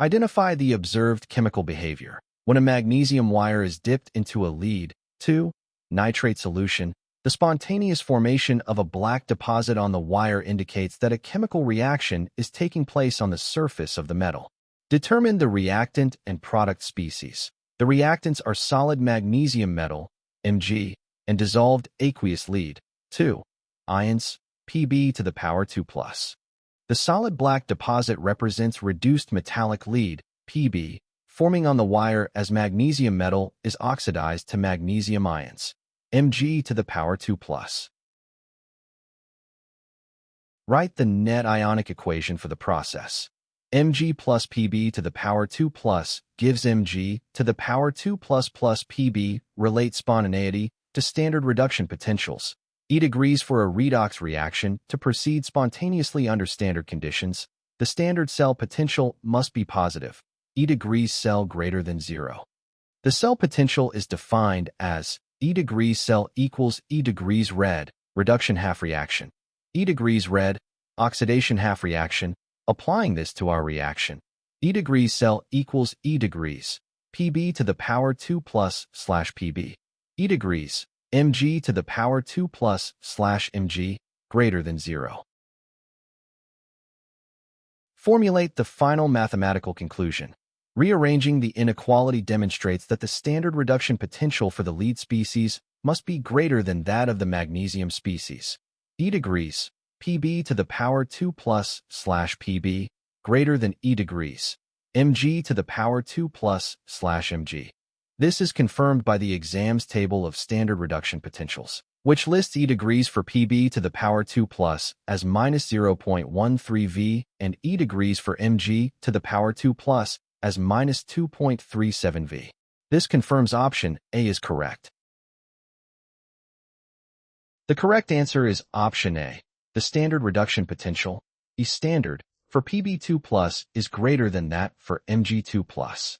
Identify the observed chemical behavior. When a magnesium wire is dipped into a lead, 2, nitrate solution, the spontaneous formation of a black deposit on the wire indicates that a chemical reaction is taking place on the surface of the metal. Determine the reactant and product species. The reactants are solid magnesium metal, Mg, and dissolved aqueous lead, 2, ions, Pb to the power 2+. The solid black deposit represents reduced metallic lead, Pb, forming on the wire as magnesium metal is oxidized to magnesium ions, Mg to the power 2+. Write the net ionic equation for the process. Mg plus Pb to the power 2+ gives Mg to the power 2+ plus Pb. Relate spontaneity to standard reduction potentials. E degrees for a redox reaction to proceed spontaneously under standard conditions. The standard cell potential must be positive. E degrees cell greater than 0. The cell potential is defined as E degrees cell equals E degrees red, reduction half reaction. E degrees red, oxidation half reaction. Applying this to our reaction, E degrees cell equals E degrees, Pb to the power 2+ / Pb. E degrees, Mg to the power 2+ / Mg, greater than 0. Formulate the final mathematical conclusion. Rearranging the inequality demonstrates that the standard reduction potential for the lead species must be greater than that of the magnesium species. E degrees, Pb to the power 2+ / Pb, greater than E degrees, Mg to the power 2+ / Mg. This is confirmed by the exam's table of standard reduction potentials, which lists E degrees for Pb to the power 2+ as -0.13 V and E degrees for Mg to the power 2+ as -2.37 V. This confirms option A is correct. The correct answer is option A. The standard reduction potential, E standard, for Pb2+ is greater than that for Mg2+.